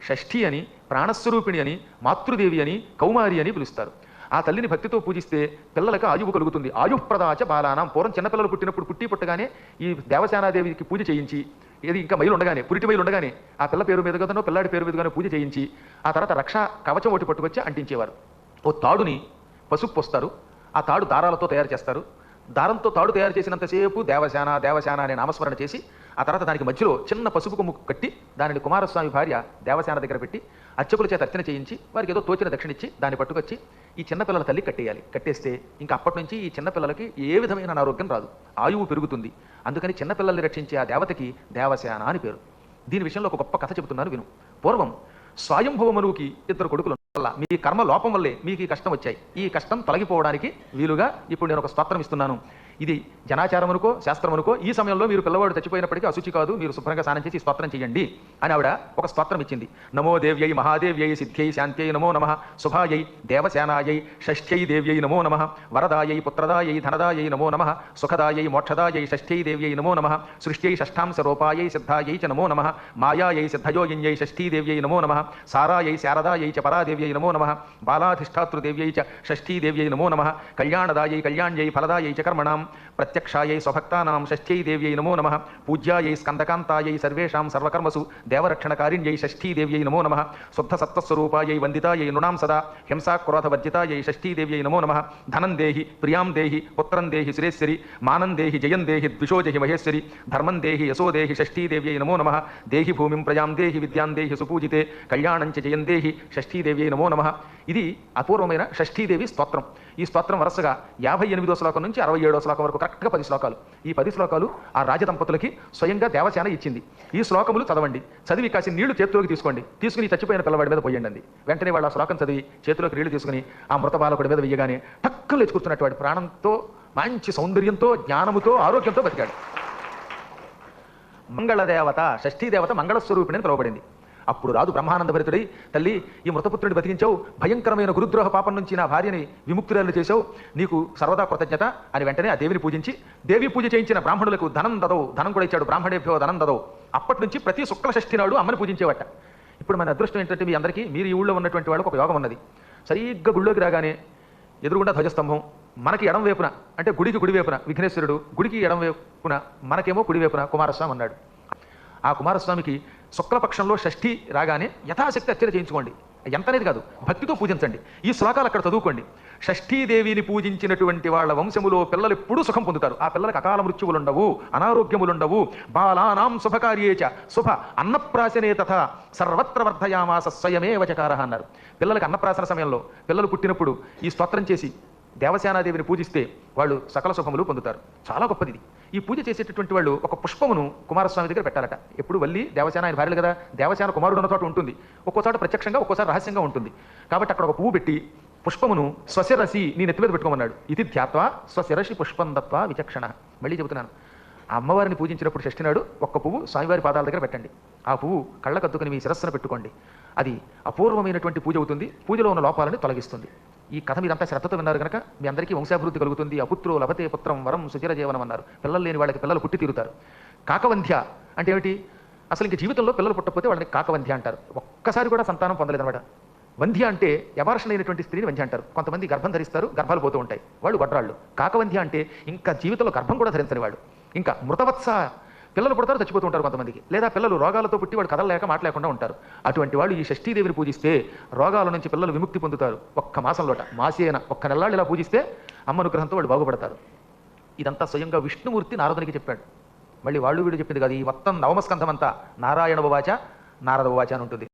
షష్ఠి అని, ప్రాణస్వరూపిణి అని, మాతృదేవి అని, కౌమారి అని పిలుస్తారు. ఆ తల్లిని భక్తితో పూజిస్తే పిల్లలకు ఆయువు కలుగుతుంది. ఆయుప్రదాచ బాలానం. పూర్వం చిన్నపిల్లలు పుట్టినప్పుడు పుట్టగానే ఈ దేవసేనాదేవికి పూజ చేయించి, ఏది ఇంకా మైలు ఉండగానే, పురిటి మైలు ఉండగానే ఆ పిల్ల పేరు మీదుగానో పిల్లాడి పేరు మీదుగానో పూజ చేయించి ఆ తర్వాత రక్షా కవచం ఒకటి పట్టుకొచ్చి అంటించేవారు. ఓ తాడుని పసుపు పోస్తారు, ఆ తాడు దారాలతో తయారు చేస్తారు. దారంతో తాడు తయారు చేసినంతసేపు దేవసేన దేవసేన అనే నామస్మరణ చేసి ఆ తర్వాత దానికి మధ్యలో చిన్న పసుపు కొమ్ము కట్టి దానిని కుమారస్వామి భార్య దేవసేన దగ్గర పెట్టి అర్చకుల చేత అర్చన చేయించి వారికి ఏదో తోచిన దక్షిణ ఇచ్చి దాన్ని పట్టుకొచ్చి ఈ చిన్నపిల్లల తల్లి కట్టేయాలి. కట్టేస్తే ఇంకా అప్పటి నుంచి ఈ చిన్నపిల్లలకి ఏ విధమైన అనారోగ్యం రాదు, ఆయువు పెరుగుతుంది. అందుకని చిన్నపిల్లల్ని రక్షించే ఆ దేవతకి దేవసేన అని పేరు. దీని విషయంలో ఒక గొప్ప కథ చెబుతున్నాను విను. పూర్వం స్వయంభవ మనువుకి 2 కొడుకులు వల్ల మీ కర్మ లోపం వల్లే మీకు ఈ కష్టం వచ్చాయి. ఈ కష్టం తొలగిపోవడానికి వీలుగా ఇప్పుడు నేను ఒక స్తోత్రం ఇస్తున్నాను. ఇది జనాచారం అనుకో శాస్త్రం అనుకో, ఈ సమయంలో మీరు పిల్లవాడు చచ్చిపోయినప్పటికీ అశుచి కాదు, మీరు శుభ్రంగా స్నానం చేసి స్తోత్రం చేయండి అని ఆవిడ ఒక స్తోత్రం ఇచ్చింది. నమో దేవ్యై మహాదేవ్యై సిద్ధ్యై శాంత్యై నమో నమః శుభాయై దేవసేనాయై షష్ఠ్యై దేవ్యై నమో నమః వరదాయై పుత్రదాయై ధనదాయై నమో నమః సుఖదాయై మోక్షదాయై షష్ఠ్యై దేవ్యై నమో నమః సృష్ట్యై షష్ఠాంశ రూపాయై సిద్ధాయై చ నమో నమః మాయాయై సిద్ధయోగిన్యై షష్ఠీ దేవ్యై నమో నమః సారాయై శారదాయై చ పరాదేవ్యై నమో నమః బాలాధిష్టాతృదేవ్యై చ షష్ఠీ దేవ్యై నమో నమః కళ్యాణదాయై కళ్యాణ్యై ఫలదాయై చ కర్మణాం ప్రత్యక్షాయై స్వభక్తానాం షష్ఠ్యై దేవ్యై నమో నమః పూజ్యాయై స్కందకాంతాయై సర్వేషాం సర్వకర్మసు దేవరక్షణకారిణ్యై షష్ఠీ దేవ్యై నమో నమః శుద్ధ సత్వస్వరూపాయై వందితాయై నృణాం సదా హింసాక్రోధవర్జితాయై షష్ఠీ దేవ్యై నమో నమః ధనం దేహి ప్రియాం దేహి పుత్రం దేహి సురేశ్వరి మానం దేహి జయం దేహి ద్విషోజహి మహేశ్వరి ధర్మం దేహి యశో దేహి షష్ఠీ దేవ్యై నమో నమః దేహి భూమిం ప్రజాం దేహి విద్యాం దేహి సుపూజితే కళ్యాణంచ జయం దేహి షష్ఠీ దేవ్యై నమో నమః. ఇది అపూర్వమైన షష్ఠీదేవి స్తోత్రం. ఈ స్తోత్రం వరుసగా 58వ శ్లోకం నుంచి 67వ శ్లోకం వరకు కరెక్ట్గా 10 శ్లోకాలు. ఈ 10 శ్లోకాలు ఆ రాజదంపతులకి స్వయంగా దేవసేన ఇచ్చింది. ఈ శ్లోకములు చదవండి, చదివి కాసి నీళ్లు చేతిలోకి తీసుకోండి, తీసుకుని చచ్చిపోయిన పిల్లవాడి మీద పోయండి. వెంటనే వాళ్ళు ఆ శ్లోకం చదివి చేతిలోకి నీళ్లు తీసుకుని ఆ మృత బాలకుడి మీద వెయ్యగానే టక్కులు లేచుకుంటున్నట్టు వాడి ప్రాణంతో మంచి సౌందర్యంతో జ్ఞానముతో ఆరోగ్యంతో బతికాడు. మంగళదేవత షష్ఠీదేవత మంగళస్వరూపిణి అని పిలువబడింది. అప్పుడు రాదు బ్రహ్మానంద భరితుడై, తల్లి ఈ మృతపుత్రుడిని బతికించావు, భయంకరమైన గురుద్రోహ పాపం నుంచి నా భార్యని విముక్తురాలు చేశావు, నీకు సర్వదా కృతజ్ఞత అని వెంటనే ఆ దేవిని పూజించి దేవి పూజ చేయించిన బ్రాహ్మణులకు ధనం దదవు, ధనం కూడా ఇచ్చాడు. బ్రాహ్మణేభ్యో ధనం దదవు. అప్పటి నుంచి ప్రతి శుక్ల షష్ఠి నాడు అమ్మని పూజించేవట. ఇప్పుడు మన అదృష్టం ఏంటంటే మీ అందరికీ, మీరు ఈ ఊళ్ళో ఉన్నటువంటి వాళ్ళకు ఒక యోగం ఉన్నది. సరిగ్గా గుళ్ళోకి రాగానే ఎదురుగుండా ధ్వజస్తంభం, మనకి ఎడం వైపున అంటే గుడికి కుడివైపున విఘ్నేశ్వరుడు, గుడికి ఎడం వైపున మనకేమో కుడివైపున కుమారస్వామి ఉన్నాడు. ఆ కుమారస్వామికి శుక్లపక్షంలో షష్ఠి రాగానే యథాశక్తి అర్చన చేయించుకోండి. ఎంతనేది కాదు, భక్తితో పూజించండి. ఈ శ్లోకాలు అక్కడ చదువుకోండి. షష్ఠీదేవిని పూజించినటువంటి వాళ్ళ వంశములో పిల్లలు ఎప్పుడూ సుఖం పొందుతారు. ఆ పిల్లలకు అకాల మృత్యువులుండవు, అనారోగ్యములుండవు. బాలానాం శుభకార్యేచ శుభ అన్నప్రాశనే తథా సర్వత్ర వర్ధయామాస స్వయమేవ చకారః అన్నారు. పిల్లలకు అన్నప్రాసన సమయంలో పిల్లలు పుట్టినప్పుడు ఈ స్తోత్రం చేసి దేవసేనాదేవిని పూజిస్తే వాళ్ళు సకల శుభములు పొందుతారు. చాలా గొప్పది. ఈ పూజ చేసేటటువంటి వాళ్ళు ఒక పుష్పమును కుమారస్వామి దగ్గర పెట్టాలట. ఎప్పుడు వల్లి దేవసేన ఆయన భార్యలు కదా, దేవసేన కుమారుడు ఉన్న చోట ఉంటుంది, ఒక్కోసారి ప్రత్యక్షంగా ఒక్కోసారి రహస్యంగా ఉంటుంది. కాబట్టి అక్కడ ఒక పువ్వు పెట్టి పుష్పమును స్వశిరసి నీ నెత్తి మీద పెట్టుకోమన్నాడు. ఇది ధ్యాత్వా స్వశిరసి పుష్పం దత్వా విచక్షణ. మళ్ళీ చెబుతున్నాను, ఆ అమ్మవారిని పూజించినప్పుడు షష్ఠి నాడు ఒక్క పువ్వు స్వామివారి పాదాల దగ్గర పెట్టండి. ఆ పువ్వు కళ్ళకద్దుకుని మీ శిరస్సున పెట్టుకోండి. అది అపూర్వమైనటువంటి పూజ అవుతుంది. పూజలో ఉన్న లోపాలని తొలగిస్తుంది. ఈ కథ మీరంతా శ్రద్ధతో విన్నారు కనుక మీ అందరికీ వంశాభివృద్ధి కలుగుతుంది. అపుత్రో లభతే పుత్రం వరం సుచిర జీవనం అన్నారు. పిల్లలు లేని వాళ్ళకి పిల్లలు పుట్టి తీరుతారు. కాకవంధ్య అంటే ఏమిటి? అసలు ఇంక జీవితంలో పిల్లలు పుట్టకపోతే వాళ్ళని కాకవంధ్య అంటారు. ఒక్కసారి కూడా సంతానం పొందలేదన్నమాట. వంధ్య అంటే యవార్షణ అయినటువంటి స్త్రీని వంధ్య అంటారు. కొంతమంది గర్భం ధరిస్తారు, గర్భాలు పోతూ ఉంటాయి, వాళ్ళు గొడ్రాళ్ళు. కాకవంధ్య అంటే ఇంకా జీవితంలో గర్భం కూడా ధరించని వాళ్ళు. ఇంకా మృతవత్స, పిల్లలు పుడతారు చచ్చిపోతూ ఉంటారు కొంతమందికి, లేదా పిల్లలు రోగాలతో పుట్టి వాళ్ళు కదలలేక మాట్లాడకుండా ఉంటారు. అటువంటి వాళ్ళు ఈ షష్ఠీదేవిని పూజిస్తే రోగాల నుంచి పిల్లలు విముక్తి పొందుతారు. ఒక్క మాసంలోట, మాసేన ఒక్క నెల్లాళ్ళు ఇలా పూజిస్తే అమ్మ అనుగ్రహంతో వాళ్ళు బాగుపడతారు. ఇదంతా స్వయంగా విష్ణుమూర్తి నారదునికి చెప్పాడు. మళ్ళీ వాళ్ళు వీడు చెప్పింది కాదు. ఈ మొత్తం నవమస్కంధం అంతా నారాయణ ఉవాచ నారద ఉవాచ అని ఉంటుంది.